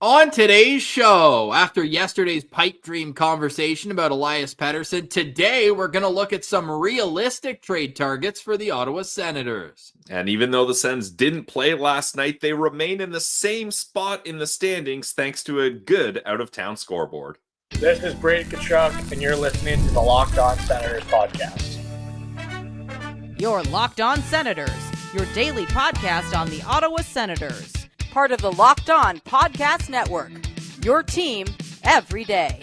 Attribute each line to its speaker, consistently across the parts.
Speaker 1: On today's show, after yesterday's pipe dream conversation about Elias Pettersson, today we're going to look at some realistic trade targets for the Ottawa Senators.
Speaker 2: And even though the Sens didn't play last night, they remain in the same spot in the standings thanks to a good out-of-town scoreboard.
Speaker 3: This is Brady Tkachuk, and you're listening to the Locked On Senators podcast.
Speaker 4: You're Locked On Senators, your daily podcast on the Ottawa Senators. Part of the Locked On Podcast Network, your team every day.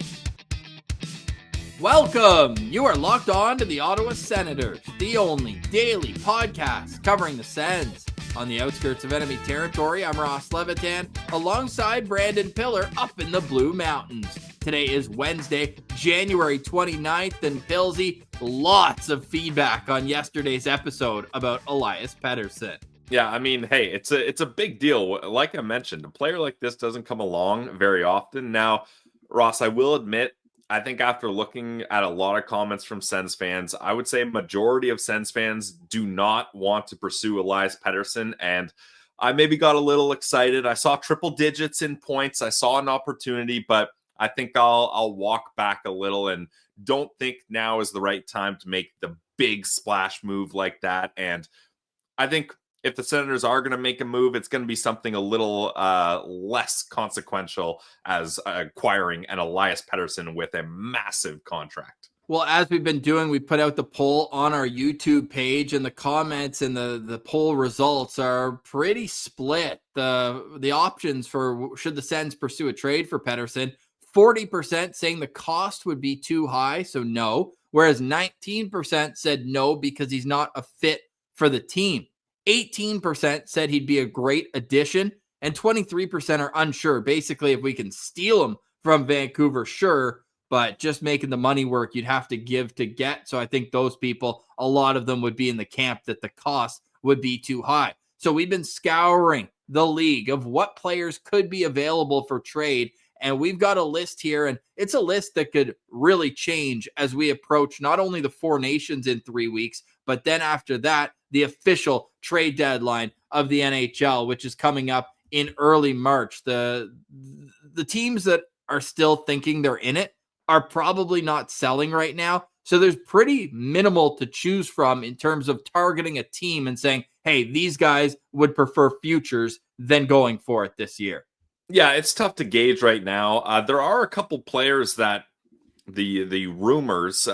Speaker 1: Welcome! You are locked on to the Ottawa Senators, the only daily podcast covering the Sens. On the outskirts of enemy territory, I'm Ross Levitan, alongside Brandon Piller up in the Blue Mountains. Today is Wednesday, January 29th, and Pillsy, lots of feedback on yesterday's episode about Elias Pettersson.
Speaker 2: Yeah, I mean, hey, it's a big deal. Like I mentioned, a player like this doesn't come along very often. Now, Ross, I will admit, I think after looking at a lot of comments from Sens fans, I would say a majority of Sens fans do not want to pursue Elias Pettersson, and I maybe got a little excited. I saw triple digits in points. I saw an opportunity, but I think I'll walk back a little and don't think now is the right time to make the big splash move like that. And I think if the Senators are going to make a move, it's going to be something a little less consequential as acquiring an Elias Pettersson with a massive contract.
Speaker 1: Well, as we've been doing, we put out the poll on our YouTube page, and the comments and the poll results are pretty split. The options for should the Sens pursue a trade for Pettersson, 40% saying the cost would be too high, so no, whereas 19% said no because he's not a fit for the team. 18% said he'd be a great addition, and 23% are unsure. Basically, if we can steal him from Vancouver, sure, but just making the money work, you'd have to give to get. So I think those people, a lot of them would be in the camp that the cost would be too high. So we've been scouring the league of what players could be available for trade, and we've got a list here, and it's a list that could really change as we approach not only the Four Nations in 3 weeks, but then after that, the official trade deadline of the NHL, which is coming up in early March. The teams that are still thinking they're in it are probably not selling right now. So there's pretty minimal to choose from in terms of targeting a team and saying, hey, these guys would prefer futures than going for it this year.
Speaker 2: Yeah, it's tough to gauge right now. There are a couple players that the rumors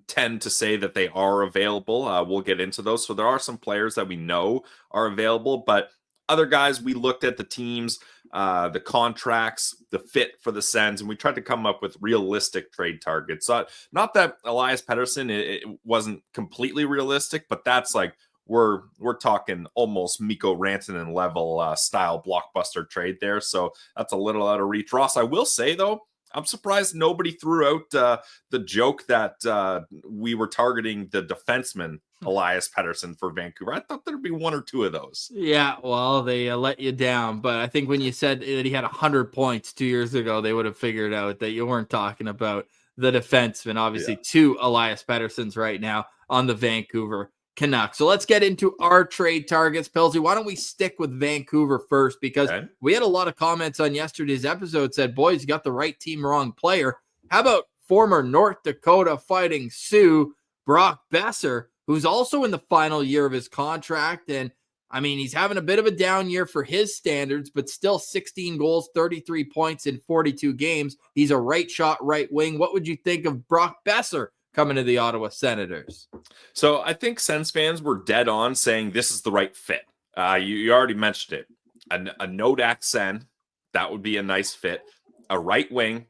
Speaker 2: tend to say that they are available. We'll get into those. So there are some players that we know are available, but other guys, we looked at the teams, the contracts, the fit for the Sens, and we tried to come up with realistic trade targets. Not that Elias Pettersson, it wasn't completely realistic, but that's like, we're talking almost Mikko Rantanen level style blockbuster trade there. So that's a little out of reach. Ross, I will say, though, I'm surprised nobody threw out the joke that we were targeting the defenseman Elias Pettersson for Vancouver. I thought there'd be one or two of those.
Speaker 1: Yeah, well, they let you down. But I think when you said that he had 100 points 2 years ago, they would have figured out that you weren't talking about the defenseman. Obviously, two Elias Petterssons right now on the Vancouver Canucks. So let's get into our trade targets. Pilsy, why don't we stick with Vancouver first? Because we had a lot of comments on yesterday's episode said, boys, you got the right team, wrong player. How about former North Dakota Fighting Sioux, Brock Boeser, who's also in the final year of his contract? And I mean, he's having a bit of a down year for his standards, but still 16 goals, 33 points in 42 games. He's a right shot, right wing. What would you think of Brock Boeser coming to the Ottawa Senators?
Speaker 2: So I think Sens fans were dead on saying this is the right fit. You already mentioned it. A Nodak Sen, that would be a nice fit. A right wing,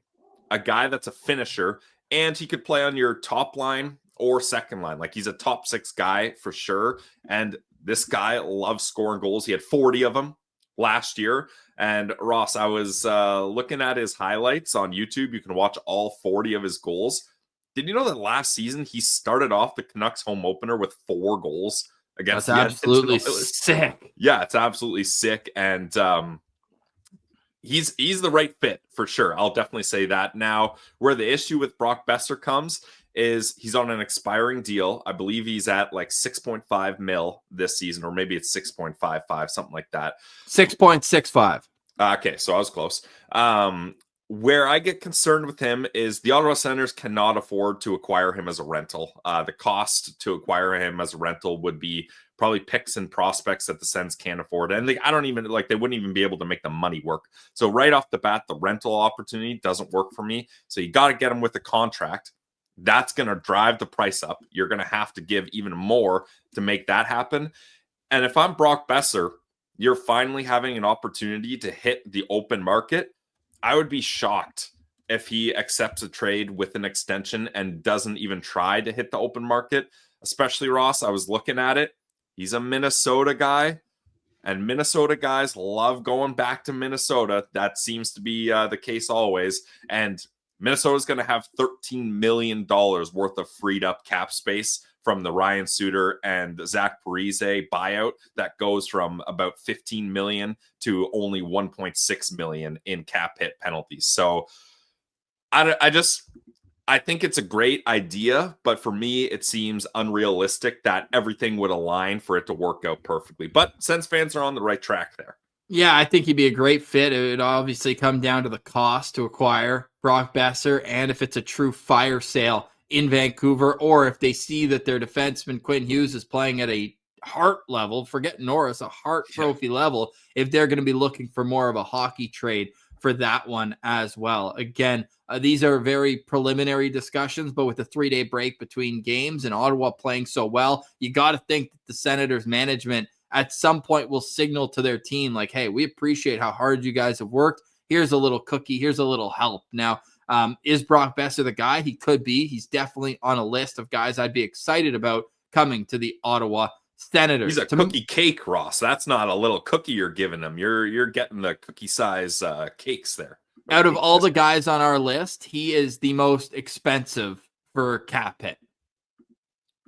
Speaker 2: a guy that's a finisher, and he could play on your top line or second line. Like, he's a top six guy for sure. And this guy loves scoring goals. He had 40 of them last year. And Ross, I was looking at his highlights on YouTube. You can watch all 40 of his goals. Did you know that last season he started off the Canucks home opener with 4 goals against?
Speaker 1: That's absolutely sick.
Speaker 2: Yeah, it's absolutely sick, and he's the right fit for sure. I'll definitely say that. Now, where the issue with Brock Boeser comes is he's on an expiring deal. I believe he's at like 6.5 mil this season, or maybe it's 6.55, something like that.
Speaker 1: 6.65.
Speaker 2: Okay, so I was close. Where I get concerned with him is the Ottawa Senators cannot afford to acquire him as a rental. The cost to acquire him as a rental would be probably picks and prospects that the Sens can't afford. And I don't even they wouldn't even be able to make the money work. So right off the bat, the rental opportunity doesn't work for me. So you got to get him with a contract. That's going to drive the price up. You're going to have to give even more to make that happen. And if I'm Brock Boeser, you're finally having an opportunity to hit the open market. I would be shocked if he accepts a trade with an extension and doesn't even try to hit the open market, especially Ross. I was looking at it. He's a Minnesota guy, and Minnesota guys love going back to Minnesota. That seems to be the case always. And Minnesota's going to have $13 million worth of freed up cap space from the Ryan Suter and Zach Parise buyout that goes from about $15 million to only $1.6 million in cap hit penalties. So I think it's a great idea, but for me, it seems unrealistic that everything would align for it to work out perfectly. But Sens fans are on the right track there.
Speaker 1: Yeah, I think he'd be a great fit. It would obviously come down to the cost to acquire Brock Boeser and if it's a true fire sale in Vancouver, or if they see that their defenseman Quinn Hughes is playing at a Hart level, forget Norris, a Hart trophy level, if they're going to be looking for more of a hockey trade for that one as well. Again, these are very preliminary discussions, but with a 3-day break between games and Ottawa playing so well, you got to think that the Senators management at some point will signal to their team like, hey, we appreciate how hard you guys have worked. Here's a little cookie. Here's a little help. Now, is Brock Boeser the guy? He could be. He's definitely on a list of guys I'd be excited about coming to the Ottawa Senators.
Speaker 2: He's a cookie cake, Ross. That's not a little cookie you're giving him. You're getting the cookie size cakes there.
Speaker 1: Out of all the guys on our list, he is the most expensive for cap hit.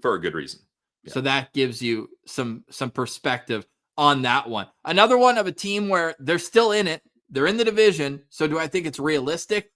Speaker 2: For a good reason.
Speaker 1: Yeah. So that gives you some perspective on that one. Another one of a team where they're still in it. They're in the division. So do I think it's realistic?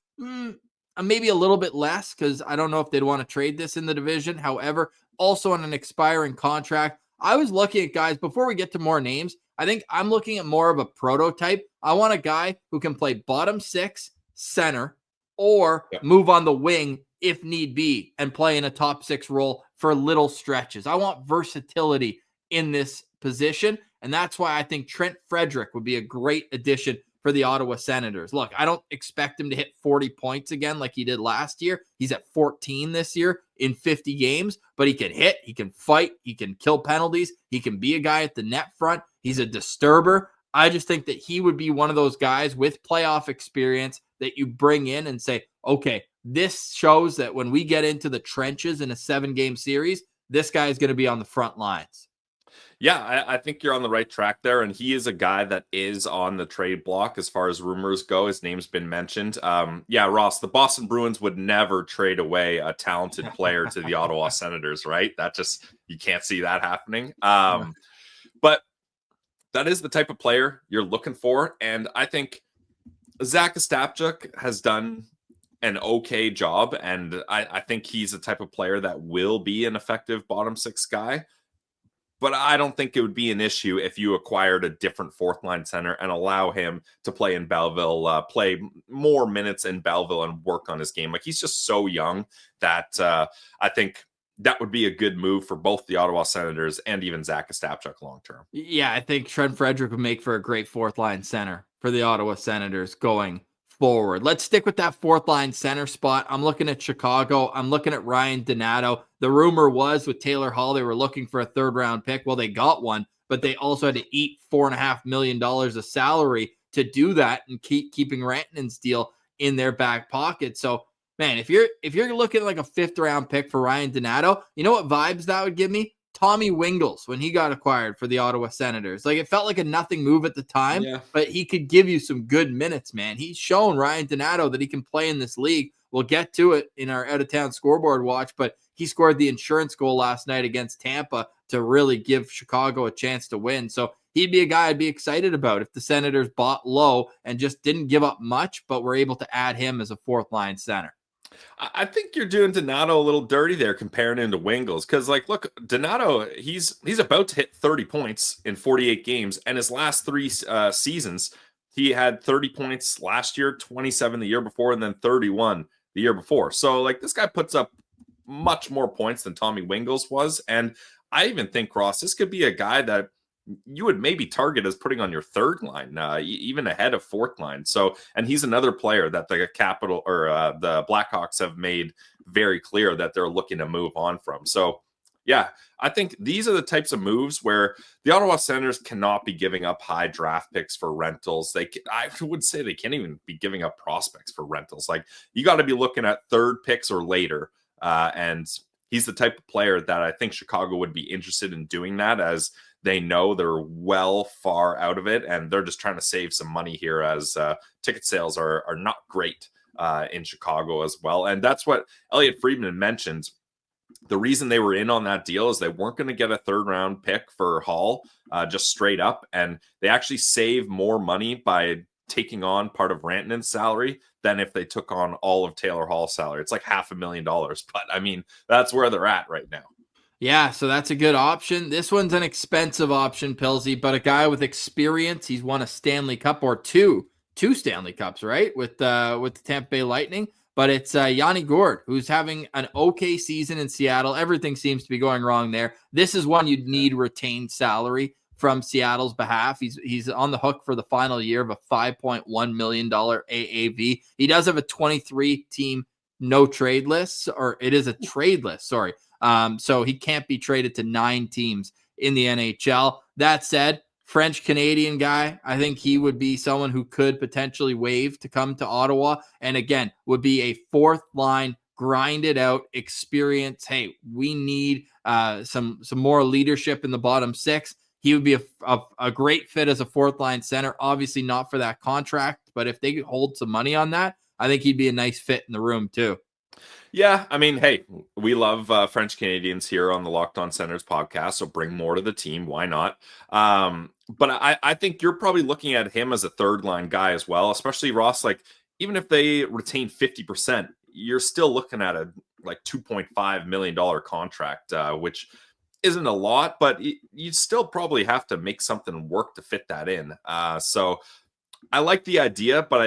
Speaker 1: Maybe a little bit less, because I don't know if they'd want to trade this in the division. However, also on an expiring contract, I was looking at guys, before we get to more names, I think I'm looking at more of a prototype. I want a guy who can play bottom six, center, or move on the wing if need be and play in a top six role for little stretches. I want versatility in this position, and that's why I think Trent Frederick would be a great addition for the Ottawa Senators. Look, I don't expect him to hit 40 points again like he did last year. He's at 14 this year in 50 games, but he can hit, he can fight, he can kill penalties, he can be a guy at the net front. He's a disturber. I just think that he would be one of those guys with playoff experience that you bring in and say, okay, this shows that when we get into the trenches in a 7-game series, this guy is going to be on the front lines.
Speaker 2: Yeah, I think you're on the right track there, and he is a guy that is on the trade block as far as rumors go. His name's been mentioned. Yeah, Ross, the Boston Bruins would never trade away a talented player to the Ottawa Senators, right? That just, you can't see that happening. But that is the type of player you're looking for, and I think Zach Ostapchuk has done an okay job, and I think he's the type of player that will be an effective bottom six guy. But I don't think it would be an issue if you acquired a different fourth line center and allow him to play in Belleville, play more minutes in Belleville and work on his game. Like, he's just so young that I think that would be a good move for both the Ottawa Senators and even Zach Ostapchuk long term.
Speaker 1: Yeah, I think Trent Frederick would make for a great fourth line center for the Ottawa Senators going forward. Let's stick with that fourth line center spot. I'm looking at Chicago. I'm looking at Ryan Donato. The rumor was with Taylor Hall, they were looking for a 3rd-round pick. Well, they got one, but they also had to eat $4.5 million of salary to do that and keeping Rantanen's deal in their back pocket. So, man, if you're looking at like a 5th-round pick for Ryan Donato, you know what vibes that would give me? Tommy Wingles when he got acquired for the Ottawa Senators. Like, it felt like a nothing move at the time, but he could give you some good minutes, man. He's shown Ryan Donato that he can play in this league. We'll get to it in our out-of-town scoreboard watch, but he scored the insurance goal last night against Tampa to really give Chicago a chance to win. So he'd be a guy I'd be excited about if the Senators bought low and just didn't give up much, but were able to add him as a 4th-line center.
Speaker 2: I think you're doing Donato a little dirty there comparing him to Wingles, because, like, look, Donato, he's about to hit 30 points in 48 games, and his last 3 seasons, he had 30 points last year, 27 the year before, and then 31 the year before. So like this guy puts up much more points than Tommy Wingles was. And I even think, Ross, this could be a guy that you would maybe target as putting on your third line, even ahead of fourth line. So, and he's another player that the the Blackhawks have made very clear that they're looking to move on from. So, yeah, I think these are the types of moves where the Ottawa Senators cannot be giving up high draft picks for rentals. I would say they can't even be giving up prospects for rentals. Like, you got to be looking at third picks or later. And he's the type of player that I think Chicago would be interested in doing that, as they know they're well far out of it, and they're just trying to save some money here, as ticket sales are not great in Chicago as well. And that's what Elliot Friedman mentioned. The reason they were in on that deal is they weren't going to get a third round pick for Hall just straight up, and they actually save more money by taking on part of Rantanen's salary than if they took on all of Taylor Hall's salary. It's like $500,000, but I mean, that's where they're at right now.
Speaker 1: Yeah, so that's a good option. This one's an expensive option, Pilsy, but a guy with experience. He's won a Stanley Cup, or two Stanley Cups, right? With the Tampa Bay Lightning. But it's Yanni Gourde, who's having an okay season in Seattle. Everything seems to be going wrong there. This is one you'd need retained salary from Seattle's behalf. He's on the hook for the final year of a $5.1 million AAV. He does have a 23-team no trade list, or it is a trade list, sorry. So he can't be traded to 9 teams in the NHL. That said, French-Canadian guy, I think he would be someone who could potentially waive to come to Ottawa. And again, would be a fourth line, grinded out experience. Hey, we need some more leadership in the bottom six. He would be a great fit as a fourth line center. Obviously not for that contract, but if they could hold some money on that, I think he'd be a nice fit in the room too.
Speaker 2: Yeah, I mean, hey, we love French Canadians here on the Locked On Senators podcast, so bring more to the team. Why not? But I think you're probably looking at him as a third line guy as well, especially Ross. Like, even if they retain 50%, you're still looking at a like $2.5 million contract, which isn't a lot, but you still probably have to make something work to fit that in. So I like the idea, but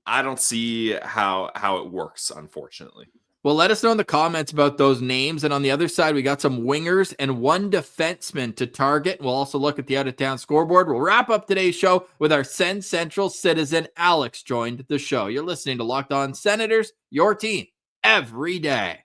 Speaker 2: I don't see how it works, unfortunately.
Speaker 1: Well, let us know in the comments about those names. And on the other side, we got some wingers and one defenseman to target. We'll also look at the out-of-town scoreboard. We'll wrap up today's show with our SensCentral Citizen. Alex joined the show. You're listening to Locked On Senators, your team every day.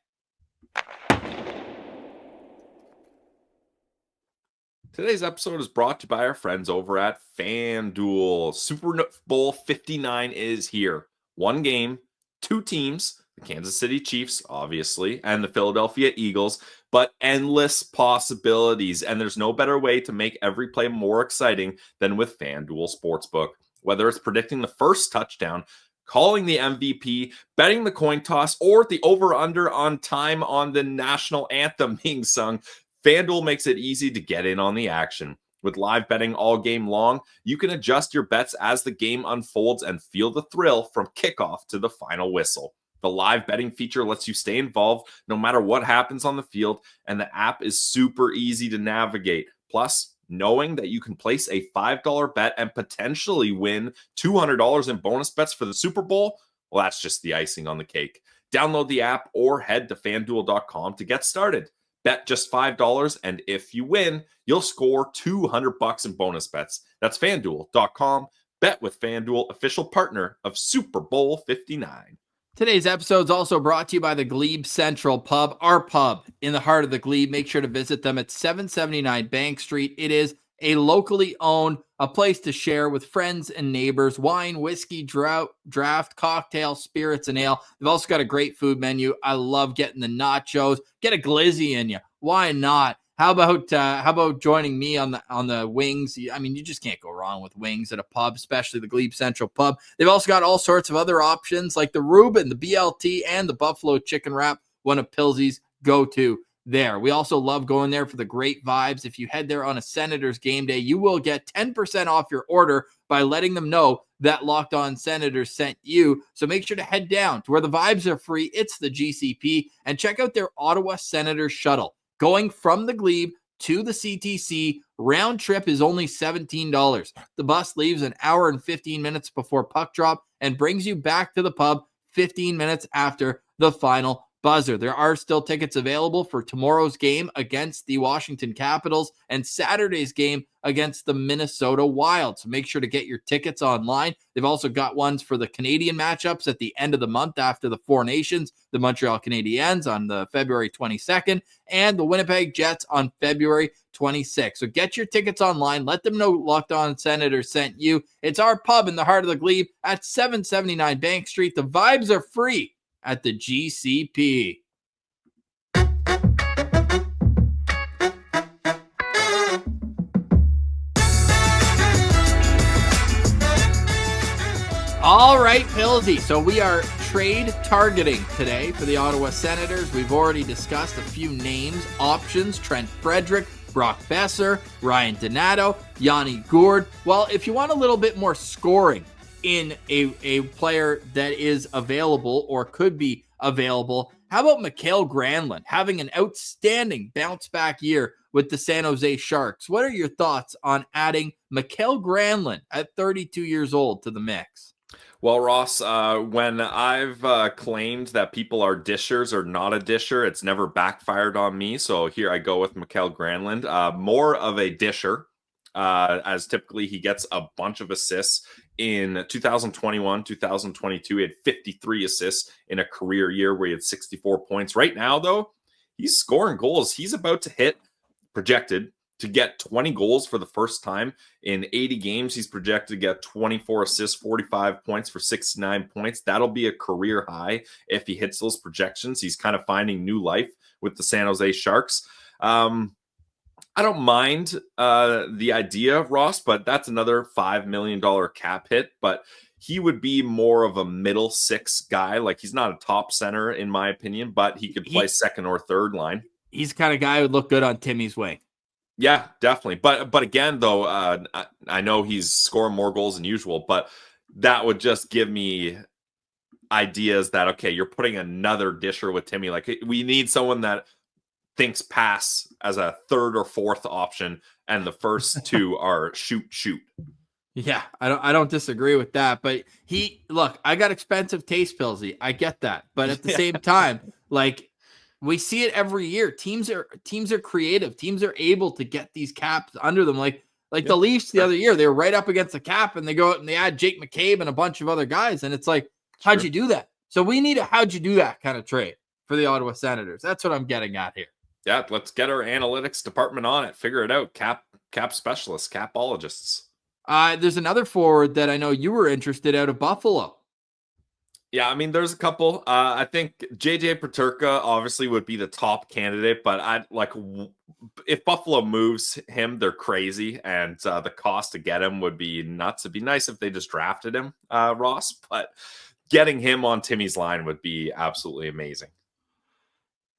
Speaker 2: Today's episode is brought to you by our friends over at FanDuel. Super Bowl 59 is here. One game, two teams, the Kansas City Chiefs, obviously, and the Philadelphia Eagles, but endless possibilities. And there's no better way to make every play more exciting than with FanDuel Sportsbook. Whether it's predicting the first touchdown, calling the MVP, betting the coin toss, or the over-under on time on the national anthem being sung, FanDuel makes it easy to get in on the action. With live betting all game long, you can adjust your bets as the game unfolds and feel the thrill from kickoff to the final whistle. The live betting feature lets you stay involved no matter what happens on the field, and the app is super easy to navigate. Plus, knowing that you can place a $5 bet and potentially win $200 in bonus bets for the Super Bowl, well, that's just the icing on the cake. Download the app or head to FanDuel.com to get started. Bet just $5, and if you win, you'll score $200 in bonus bets. That's FanDuel.com. Bet with FanDuel, official partner of Super Bowl 59.
Speaker 1: Today's episode is also brought to you by the GLEBE Central Pub, our pub in the heart of the Glebe. Make sure to visit them at 779 Bank Street. It is a locally owned, a place to share with friends and neighbors, wine, whiskey, draft, cocktail, spirits, and ale. They've also got a great food menu. I love getting the nachos. Get a glizzy in you. Why not? How about joining me on the wings? I mean, you just can't go wrong with wings at a pub, especially the Glebe Central Pub. They've also got all sorts of other options like the Reuben, the BLT, and the Buffalo Chicken Wrap, one of Pilsy's go-to there. We also love going there for the great vibes. If you head there on a Senators game day, you will get 10% off your order by letting them know that Locked On Senators sent you. So make sure to head down to where the vibes are free. It's the GCP, and check out their Ottawa Senators shuttle going from the Glebe to the CTC. Round trip is only $17. The bus leaves an hour and 15 minutes before puck drop and brings you back to the pub 15 minutes after the final buzzer. There are still tickets available for tomorrow's game against the Washington Capitals and Saturday's game against the Minnesota Wild. So make sure to get your tickets online. They've also got ones for the Canadian matchups at the end of the month after the Four Nations, the Montreal Canadiens on the February 22nd, and the Winnipeg Jets on February 26th. So get your tickets online. Let them know Locked On Senators sent you. It's our pub in the heart of the Glebe at 779 Bank Street. The vibes are free at the GCP. All right, Pilsy. So we are trade targeting today for the Ottawa Senators. We've already discussed a few names, options: Trent Frederick, Brock Boeser, Ryan Donato, Yanni Gourde. Well, if you want a little bit more scoring in a player that is available or could be available, how about Mikael Granlund having an outstanding bounce back year with the San Jose Sharks? What are your thoughts on adding Mikael Granlund at 32 years old to the mix?
Speaker 2: Well, Ross, when I've claimed that people are dishers or not a disher, it's never backfired on me. So here I go with Mikael Granlund, more of a disher, as typically he gets a bunch of assists. In 2021, 2022, he had 53 assists in a career year where he had 64 points. Right now, though, he's scoring goals. He's about to hit, projected to get 20 goals for the first time in 80 games. He's projected to get 24 assists, 45 points for 69 points. That'll be a career high if he hits those projections. He's kind of finding new life with the San Jose Sharks. I don't mind the idea, Ross, but that's another $5 million cap hit. But he would be more of a middle six guy. Like, he's not a top center, in my opinion, but he could play second or third line.
Speaker 1: He's the kind of guy who would look good on Timmy's wing.
Speaker 2: Yeah, definitely. But again, though, I know he's scoring more goals than usual, but that would just give me ideas that, okay, you're putting another disher with Timmy. Like, we need someone that thinks pass as a third or fourth option, and the first two are shoot.
Speaker 1: Yeah, I don't disagree with that. But I got expensive taste, Pilsy. I get that. But at the same time, like, we see it every year. Teams are creative. Teams are able to get these caps under them. Like the Leafs the other year, they were right up against the cap, and they go out and they add Jake McCabe and a bunch of other guys. And it's like, how'd you do that? So we need a how'd you do that kind of trade for the Ottawa Senators. That's what I'm getting at here.
Speaker 2: Yeah, let's get our analytics department on it. Figure it out. Cap specialists, capologists.
Speaker 1: There's another forward that I know you were interested out of Buffalo.
Speaker 2: Yeah, I mean, there's a couple. I think JJ Peterka obviously would be the top candidate, but if Buffalo moves him, they're crazy, and the cost to get him would be nuts. It'd be nice if they just drafted him, Ross, but getting him on Timmy's line would be absolutely amazing.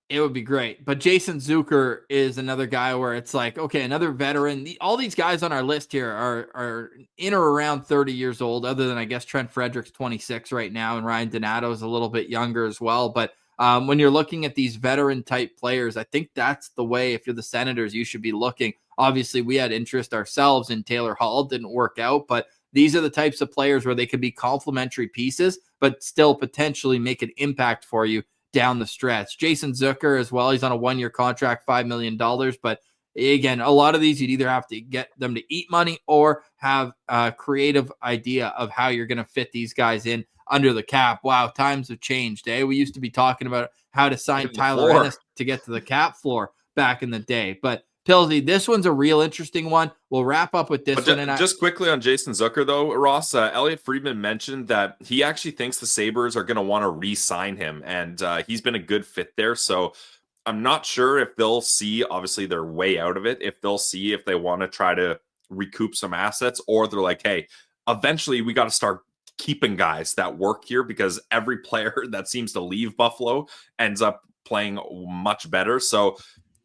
Speaker 1: It would be great. But Jason Zucker is another guy where it's like, okay, another veteran. All these guys on our list here are in or around 30 years old, other than, I guess, Trent Frederick's 26 right now, and Ryan Donato is a little bit younger as well. But when you're looking at these veteran-type players, I think that's the way, if you're the Senators, you should be looking. Obviously, we had interest ourselves in Taylor Hall. Didn't work out, but these are the types of players where they could be complementary pieces, but still potentially make an impact for you down the stretch. Jason Zucker as well. He's on a 1-year contract, $5 million. But again, a lot of these, you'd either have to get them to eat money or have a creative idea of how you're going to fit these guys in under the cap. Wow, times have changed. We used to be talking about how to sign Tyler Ennis to get to the cap floor back in the day. But Pilsy, this one's a real interesting one. We'll wrap up with this one.
Speaker 2: Just quickly on Jason Zucker, though, Ross, Elliot Friedman mentioned that he actually thinks the Sabres are going to want to re-sign him, and he's been a good fit there. So I'm not sure if they'll see, obviously they're way out of it, if they'll see if they want to try to recoup some assets, or they're like, hey, eventually we got to start keeping guys that work here, because every player that seems to leave Buffalo ends up playing much better. So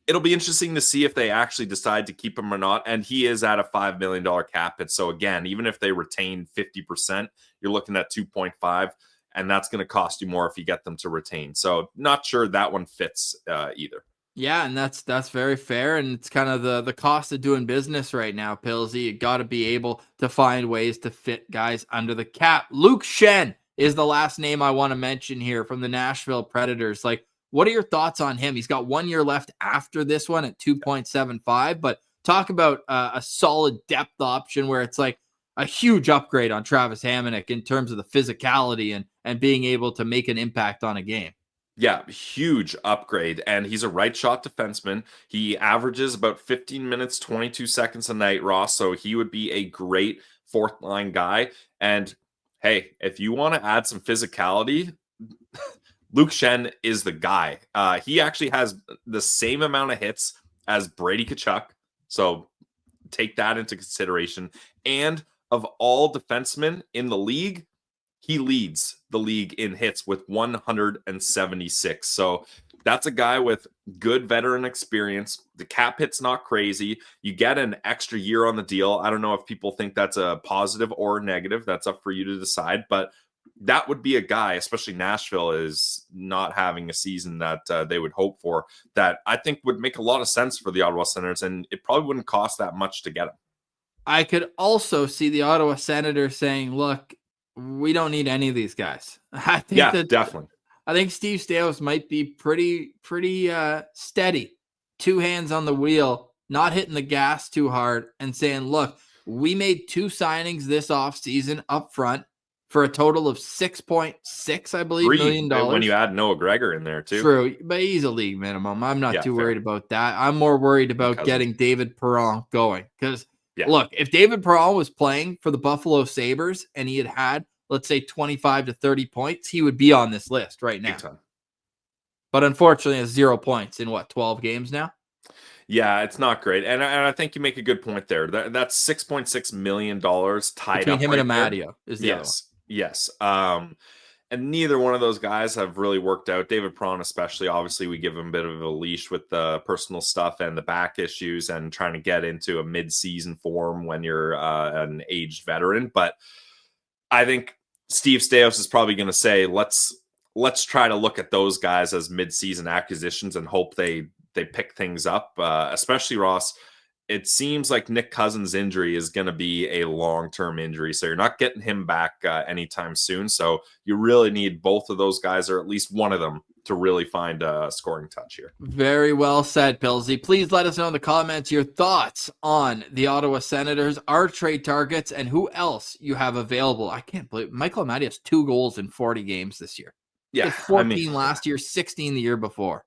Speaker 2: it'll be interesting to see if they actually decide to keep him or not. And he is at a $5 million cap hit. So again, even if they retain 50%, you're looking at 2.5, and that's going to cost you more if you get them to retain. So not sure that one fits either.
Speaker 1: Yeah, and that's very fair, and it's kind of the cost of doing business right now, Pillsy. You got to be able to find ways to fit guys under the cap. Luke Schenn is the last name I want to mention here from the Nashville Predators. Like, what are your thoughts on him? He's got 1 year left after this one at 2.75, but talk about a solid depth option where it's like a huge upgrade on Travis Hamonic in terms of the physicality and being able to make an impact on a game.
Speaker 2: Yeah, huge upgrade. And he's a right shot defenseman. He averages about 15 minutes, 22 seconds a night, Ross. So he would be a great fourth line guy. And hey, if you want to add some physicality, Luke Schenn is the guy. He actually has the same amount of hits as Brady Tkachuk. So take that into consideration. And of all defensemen in the league, he leads the league in hits with 176. So that's a guy with good veteran experience. The cap hit's not crazy. You get an extra year on the deal. I don't know if people think that's a positive or negative. That's up for you to decide. But that would be a guy, especially Nashville is not having a season that they would hope for, that I think would make a lot of sense for the Ottawa Senators. And it probably wouldn't cost that much to get him.
Speaker 1: I could also see the Ottawa Senators saying, look, we don't need any of these guys. I think
Speaker 2: definitely.
Speaker 1: I think Steve Staios might be pretty steady, two hands on the wheel, not hitting the gas too hard, and saying, look, we made 2 signings this offseason up front for a total of $6.6, I believe, million dollars.
Speaker 2: When you add Noah Gregor in there too.
Speaker 1: True, but he's a league minimum. I'm not too worried about that. I'm more worried about getting David Perron going because look, if David Perron was playing for the Buffalo Sabres and he had, let's say, 25 to 30 points, he would be on this list right now. But unfortunately, has 0 points in 12 games now?
Speaker 2: Yeah, it's not great. And I think you make a good point there. That's $6.6 million tied
Speaker 1: between
Speaker 2: up
Speaker 1: him
Speaker 2: right
Speaker 1: and Amadio is the other one.
Speaker 2: Yes. And neither one of those guys have really worked out. David Perron, especially, obviously, we give him a bit of a leash with the personal stuff and the back issues and trying to get into a mid-season form when you're an aged veteran. But I think Steve Staios is probably going to say, let's try to look at those guys as mid-season acquisitions and hope they pick things up. Especially Ross, it seems like Nick Cousins' injury is going to be a long-term injury, so you're not getting him back anytime soon. So you really need both of those guys, or at least one of them, to really find a scoring touch here.
Speaker 1: Very well said, Pillsy. Please let us know in the comments your thoughts on the Ottawa Senators, our trade targets, and who else you have available. I can't believe Michael Amadio has 2 goals in 40 games this year.
Speaker 2: Yeah,
Speaker 1: 14 last year, 16 the year before.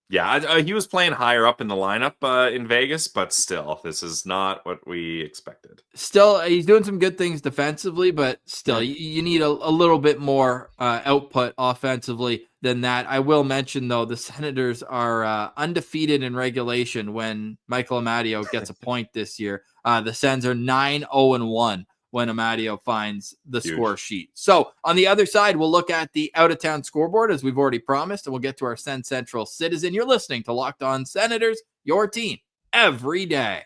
Speaker 2: Yeah, he was playing higher up in the lineup in Vegas, but still, this is not what we expected.
Speaker 1: Still, he's doing some good things defensively, but still, you need a little bit more output offensively than that. I will mention, though, the Senators are undefeated in regulation when Michael Amadio gets a point this year. The Sens are 9-0-1 when Amadio finds the score sheet. So on the other side, we'll look at the out-of-town scoreboard, as we've already promised, and we'll get to our SensCentral Citizen. You're listening to Locked On Senators, your team every day.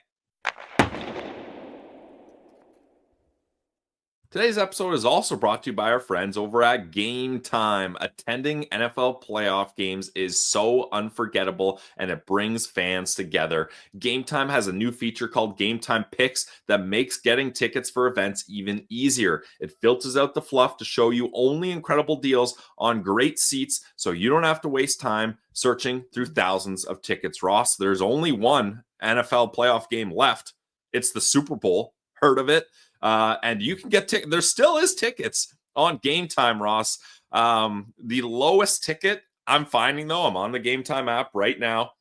Speaker 2: Today's episode is also brought to you by our friends over at Game Time. Attending NFL playoff games is so unforgettable, and it brings fans together. Game Time has a new feature called Game Time Picks that makes getting tickets for events even easier. It filters out the fluff to show you only incredible deals on great seats, so you don't have to waste time searching through thousands of tickets. Ross, there's only one NFL playoff game left. It's the Super Bowl. Heard of it? And you can get tickets. There still is tickets on Game Time, Ross. The lowest ticket I'm finding, though, I'm on the Game Time app right now,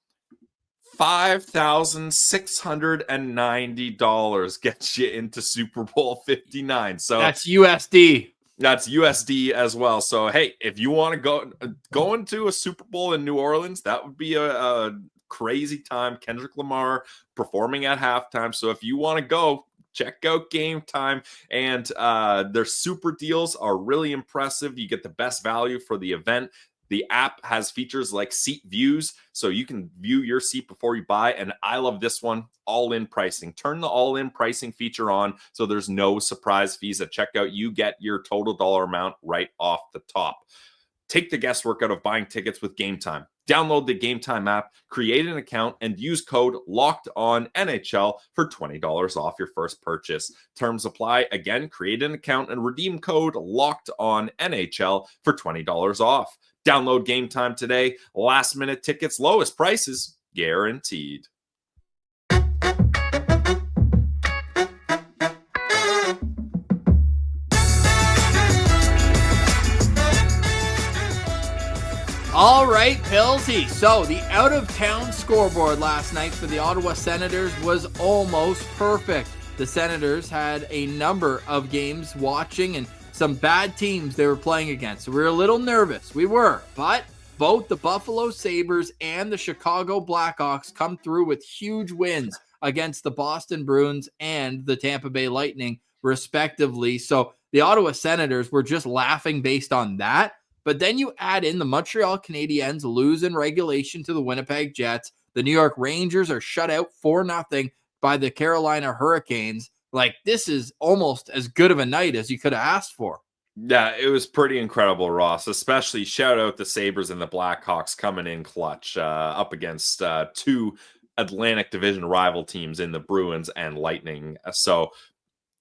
Speaker 2: $5,690 gets you into Super Bowl 59. So
Speaker 1: that's USD.
Speaker 2: That's USD as well. So, hey, if you want to go into a Super Bowl in New Orleans, that would be a crazy time. Kendrick Lamar performing at halftime. So if you want to go, check out Game Time, and their super deals are really impressive. You get the best value for the event. The app has features like seat views, so you can view your seat before you buy, and I love this one, all-in pricing. Turn the all-in pricing feature on so there's no surprise fees at checkout. You get your total dollar amount right off the top. Take the guesswork out of buying tickets with Game Time. Download the Game Time app, create an account, and use code LOCKEDONNHL for $20 off your first purchase. Terms apply. Again, create an account and redeem code LOCKEDONNHL for $20 off. Download Game Time today. Last minute tickets, lowest prices guaranteed.
Speaker 1: All right, Pilsy. So the out-of-town scoreboard last night for the Ottawa Senators was almost perfect. The Senators had a number of games watching and some bad teams they were playing against. So we were a little nervous. We were. But both the Buffalo Sabres and the Chicago Blackhawks come through with huge wins against the Boston Bruins and the Tampa Bay Lightning, respectively. So the Ottawa Senators were just laughing based on that. But then you add in the Montreal Canadiens lose in regulation to the Winnipeg Jets. The New York Rangers are shut out 4-0 by the Carolina Hurricanes. Like, this is almost as good of a night as you could have asked for.
Speaker 2: Yeah, it was pretty incredible, Ross. Especially shout out the Sabres and the Blackhawks coming in clutch up against two Atlantic Division rival teams in the Bruins and Lightning. So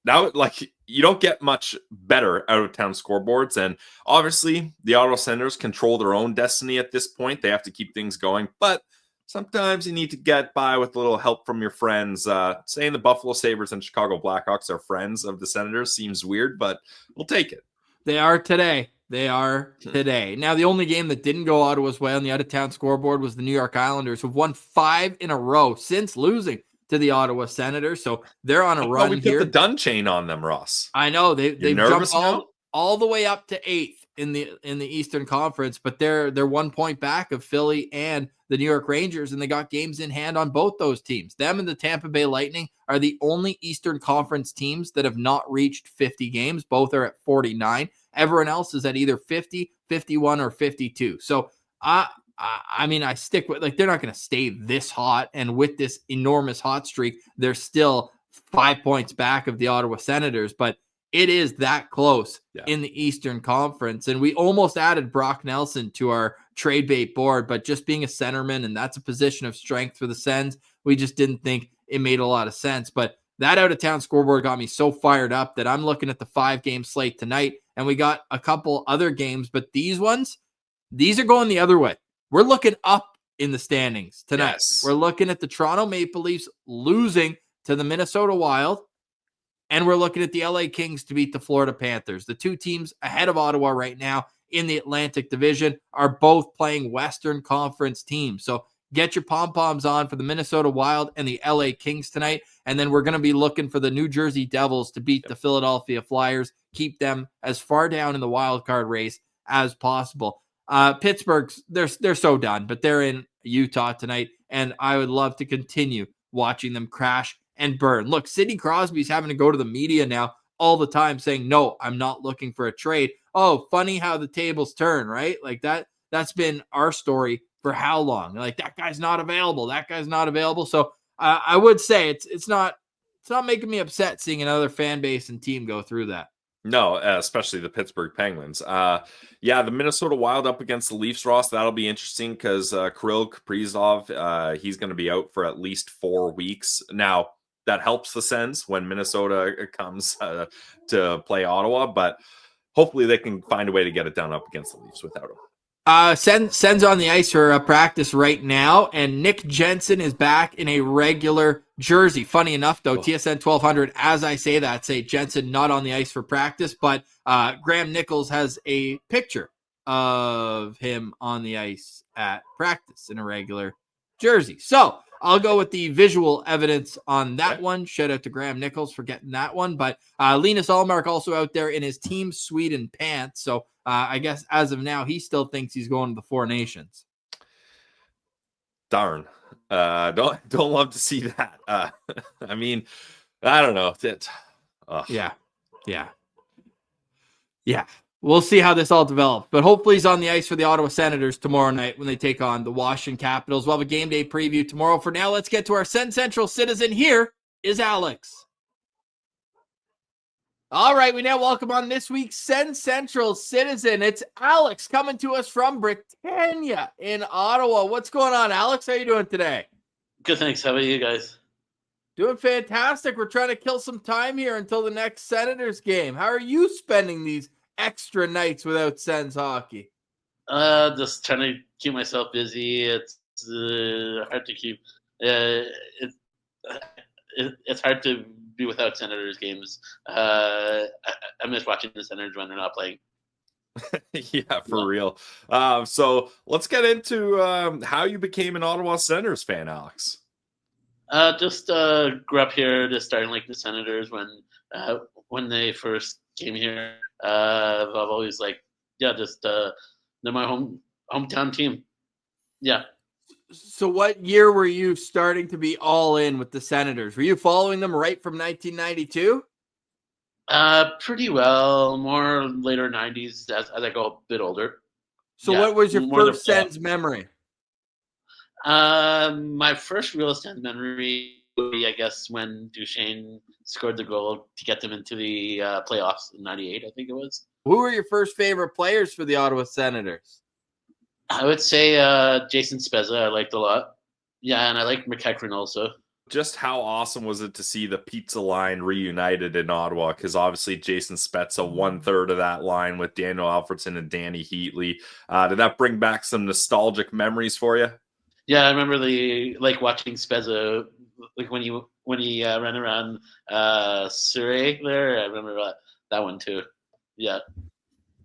Speaker 2: now, like, you don't get much better out of town scoreboards. And obviously, the Ottawa Senators control their own destiny at this point. They have to keep things going. But sometimes you need to get by with a little help from your friends. Saying the Buffalo Sabres and Chicago Blackhawks are friends of the Senators seems weird, but we'll take it.
Speaker 1: They are today. They are today. Now, the only game that didn't go Ottawa's way on the out-of-town scoreboard was the New York Islanders, who've won 5 in a row since losing to the Ottawa Senators. So they're on a run here.
Speaker 2: We put the done chain on them, Ross.
Speaker 1: I know. They've jumped
Speaker 2: now?
Speaker 1: all the way up to 8th in the Eastern Conference, but they're 1 point back of Philly and the New York Rangers, and they got games in hand on both those teams. Them and the Tampa Bay Lightning are the only Eastern Conference teams that have not reached 50 games. Both are at 49. Everyone else is at either 50, 51, or 52. So I mean, I stick with, like, they're not going to stay this hot. And with this enormous hot streak, they're still 5 points back of the Ottawa Senators, but it is that close in the Eastern Conference. And we almost added Brock Nelson to our trade bait board, but just being a centerman, and that's a position of strength for the Sens, we just didn't think it made a lot of sense. But that out-of-town scoreboard got me so fired up that I'm looking at the 5-game slate tonight, and we got a couple other games, but these are going the other way. We're looking up in the standings tonight.
Speaker 2: Yes.
Speaker 1: We're looking at the Toronto Maple Leafs losing to the Minnesota Wild, and we're looking at the LA Kings to beat the Florida Panthers. The two teams ahead of Ottawa right now in the Atlantic Division are both playing Western Conference teams. So get your pom-poms on for the Minnesota Wild and the LA Kings tonight, and then we're going to be looking for the New Jersey Devils to beat the Philadelphia Flyers, keep them as far down in the wild card race as possible. Pittsburgh's they're so done, but they're in Utah tonight, and I would love to continue watching them crash and burn. Look, Sidney Crosby's having to go to the media now all the time saying, no, I'm not looking for a trade. Oh, funny how the tables turn, right? Like that's been our story for how long? Like, that guy's not available. That guy's not available. So I would say it's not making me upset seeing another fan base and team go through that.
Speaker 2: No, especially the Pittsburgh Penguins. The Minnesota Wild up against the Leafs, Ross. That'll be interesting because Kirill Kaprizov, he's going to be out for at least 4 weeks. Now, that helps the Sens when Minnesota comes to play Ottawa, but hopefully they can find a way to get it done up against the Leafs without him.
Speaker 1: Sens on the ice for practice right now, and Nick Jensen is back in a regular jersey. Funny enough, though, TSN 1200, as I say that, say Jensen not on the ice for practice, but Graham Nichols has a picture of him on the ice at practice in a regular jersey. So I'll go with the visual evidence on that one. Shout out to Graham Nichols for getting that one. But Linus Ullmark also out there in his Team Sweden pants. So I guess as of now, he still thinks he's going to the Four Nations.
Speaker 2: Darn. Don't love to see that. I mean, I don't know. Yeah. We'll see how this all develops. But hopefully he's on the ice for the Ottawa Senators tomorrow night when they take on the Washington Capitals. We'll have a game day preview tomorrow. For now, let's get to our SensCentral Citizen. Here is Alex.
Speaker 1: All right, we now welcome on this week's SensCentral Citizen. It's Alex coming to us from Britannia in Ottawa. What's going on, Alex? How you doing today?
Speaker 5: Good, thanks. How about you guys?
Speaker 1: Doing fantastic. We're trying to kill some time here until the next Senators game. How are you spending these extra nights without Sens hockey?
Speaker 5: Just trying to keep myself busy. It's hard to keep. It's hard to be without Senators games. I miss watching the Senators when they're not playing.
Speaker 2: Yeah, for real. So let's get into how you became an Ottawa Senators fan, Alex.
Speaker 5: Just grew up here, just starting like the Senators when they first came here. I've always they're my hometown team. Yeah.
Speaker 1: So what year were you starting to be all in with the Senators? Were you following them right from 1992?
Speaker 5: Pretty well. More later 90s as I go a bit older.
Speaker 1: So
Speaker 5: Yeah,
Speaker 1: what was your
Speaker 5: more
Speaker 1: first Sens memory?
Speaker 5: My first real Sens memory would be, I guess, when Duchesne scored the goal to get them into the playoffs in '98. I think it was.
Speaker 1: Who were your first favorite players for the Ottawa Senators?
Speaker 5: I would say Jason Spezza. I liked a lot. Yeah, and I like McEachran also.
Speaker 2: Just how awesome was it to see the pizza line reunited in Ottawa? Because obviously Jason Spezza, 1/3 of that line with Daniel Alfredson and Danny Heatley. Did that bring back some nostalgic memories for you?
Speaker 5: Yeah, I remember watching Spezza, like when he ran around Surrey there. I remember that one too. Yeah.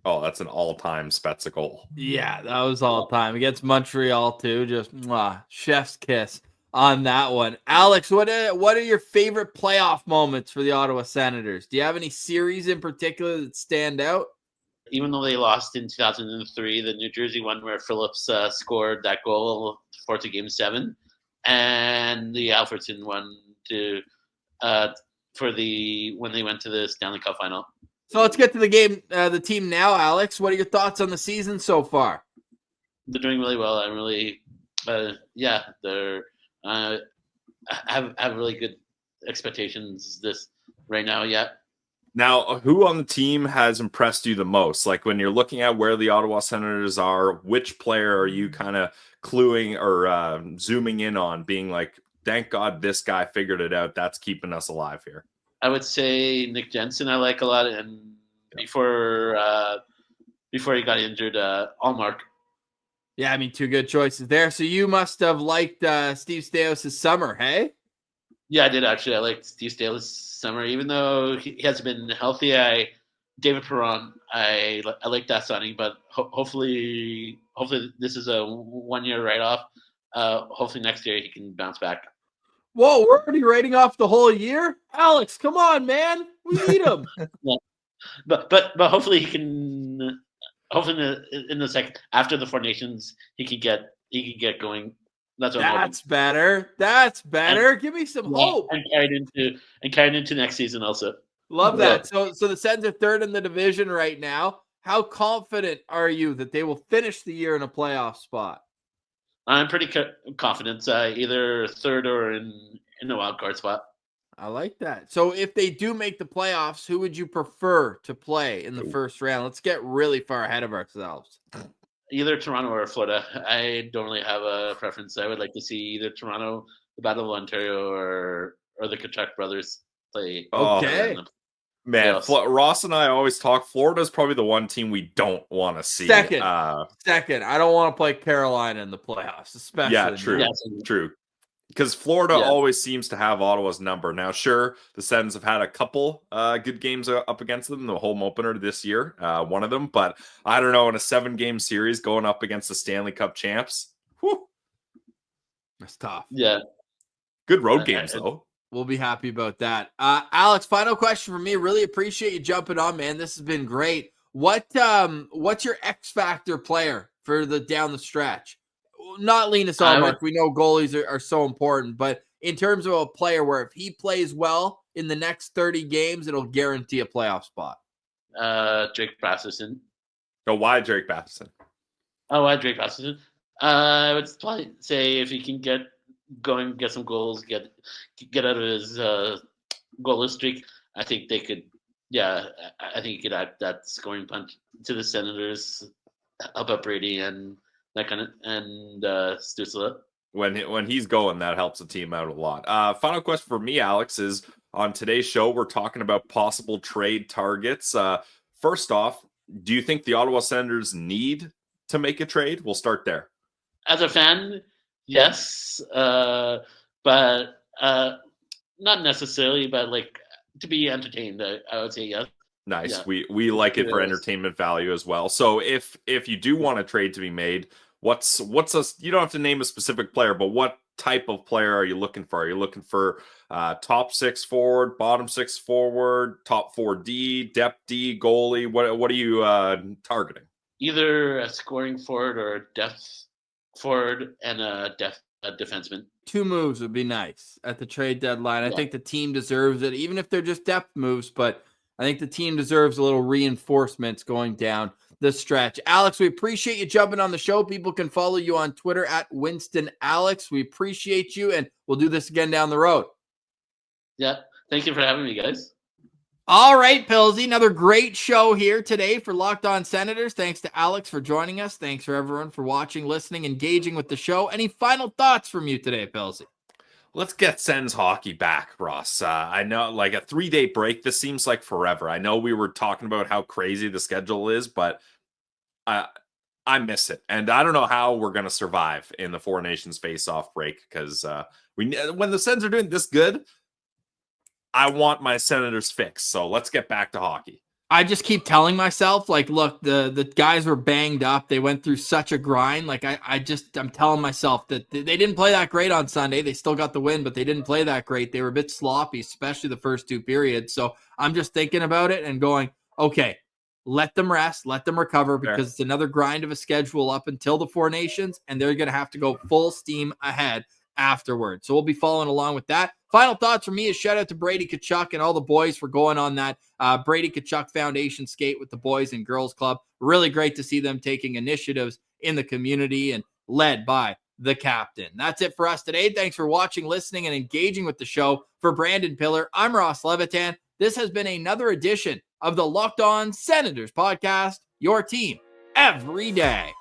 Speaker 2: Oh, that's an all-time Spezza goal.
Speaker 1: Yeah, that was all time against Montreal too. Just chef's kiss on that one. Alex, what are your favorite playoff moments for the Ottawa Senators? Do you have any series in particular that stand out?
Speaker 5: Even though they lost in 2003, the New Jersey one where Phillips scored that goal for Game 7, and the Alfredson one when they went to the Stanley Cup final.
Speaker 1: So let's get to the game, the team now, Alex. What are your thoughts on the season so far?
Speaker 5: They're doing really well. I'm really, they're have really good expectations this right now. Yeah.
Speaker 2: Now, who on the team has impressed you the most? Like when you're looking at where the Ottawa Senators are, which player are you kind of cluing or zooming in on, being like, thank God this guy figured it out. That's keeping us alive here.
Speaker 5: I would say Nick Jensen I like a lot, and before he got injured, Allmark.
Speaker 1: Yeah, I mean, two good choices there. So you must have liked Steve Stamkos' summer, hey?
Speaker 5: Yeah, I did actually. I liked Steve Stamkos' summer, even though he hasn't been healthy. David Perron, I like that signing, but hopefully this is a 1-year write-off. Hopefully next year he can bounce back.
Speaker 1: Whoa, we're already writing off the whole year? Alex, come on, man. We need him.
Speaker 5: Yeah. But hopefully he can. Hopefully in the second after the Four Nations he can get going. That's
Speaker 1: better. That's better. Give me some hope.
Speaker 5: And carried into next season also.
Speaker 1: Love that. So the Sens are third in the division right now. How confident are you that they will finish the year in a playoff spot?
Speaker 5: I'm pretty confident, either third or in the wild card spot.
Speaker 1: I like that. So if they do make the playoffs, who would you prefer to play in the first round? Let's get really far ahead of ourselves.
Speaker 5: Either Toronto or Florida. I don't really have a preference. I would like to see either Toronto, the Battle of Ontario, or the Kachuk brothers play.
Speaker 1: Okay.
Speaker 2: Man, Ross and I always talk. Florida's probably the one team we don't want to see.
Speaker 1: Second. I don't want to play Carolina in the playoffs, especially.
Speaker 2: Yeah, true. Because Florida always seems to have Ottawa's number. Now, sure, the Sens have had a couple good games up against them, the home opener this year, one of them. But I don't know, in a 7-game series going up against the Stanley Cup champs,
Speaker 1: that's tough.
Speaker 5: Yeah.
Speaker 2: Good road games, though.
Speaker 1: We'll be happy about that. Alex, final question for me. Really appreciate you jumping on, man. This has been great. What's your X factor player for the down the stretch? Not Linus Allmark. We know goalies are so important, but in terms of a player where if he plays well in the next 30 games, it'll guarantee a playoff spot.
Speaker 5: Drake Batherson.
Speaker 2: Oh, why Drake Batherson?
Speaker 5: Why Drake Batherson? I would probably say if he can get going, get some goals, get out of his goalless streak, I think they could yeah, I think you could add that scoring punch to the Senators, help out Brady and that kind of and Stützle.
Speaker 2: When he's going, that helps the team out a lot. Final question for me, Alex, is on today's show, we're talking about possible trade targets. First off, do you think the Ottawa Senators need to make a trade? We'll start there.
Speaker 5: As a fan, yes, but not necessarily. But like to be entertained, I would say yes.
Speaker 2: Nice.
Speaker 5: Yeah.
Speaker 2: We like it for
Speaker 5: Yes.
Speaker 2: entertainment value as well. So if you do want a trade to be made, what's you don't have to name a specific player, but what type of player are you looking for? Are you looking for top 6 forward, bottom 6 forward, top 4 D, depth D, goalie? What are you targeting?
Speaker 5: Either a scoring forward or a depth forward and a defenseman.
Speaker 1: 2 moves would be nice at the trade deadline. I
Speaker 5: Yeah.
Speaker 1: think the team deserves it, even if they're just depth moves, but I think the team deserves a little reinforcements going down the stretch. Alex, we appreciate you jumping on the show. People can follow you on Twitter at Winston Alex. We appreciate you, and we'll do this again down the road.
Speaker 5: Yeah. Thank you for having me, guys.
Speaker 1: All right, Pillsy, another great show here today for Locked On Senators. Thanks to Alex for joining us. Thanks for everyone for watching, listening, engaging with the show. Any final thoughts from you today, Pillsy?
Speaker 2: Let's get Sens hockey back, Ross. I know, like a 3-day break, this seems like forever. I know we were talking about how crazy the schedule is, but I miss it. And I don't know how we're going to survive in the Four Nations face-off break because when the Sens are doing this good, I want my Senators fixed. So let's get back to hockey.
Speaker 1: I just keep telling myself, like, look, the guys were banged up. They went through such a grind. Like, I'm telling myself that they didn't play that great on Sunday. They still got the win, but they didn't play that great. They were a bit sloppy, especially the first 2 periods. So I'm just thinking about it and going, okay, let them rest, let them recover, because it's another grind of a schedule up until the Four Nations, and they're going to have to go full steam ahead afterward. So we'll be following along with that. Final thoughts from me is shout out to Brady Tkachuk and all the boys for going on that Brady Tkachuk Foundation skate with the Boys and Girls Club. Really great to see them taking initiatives in the community and led by the captain. That's it for us today. Thanks for watching, listening, and engaging with the show. For Brandon Piller, I'm Ross Levitan. This has been another edition of the Locked On Senators podcast, your team every day.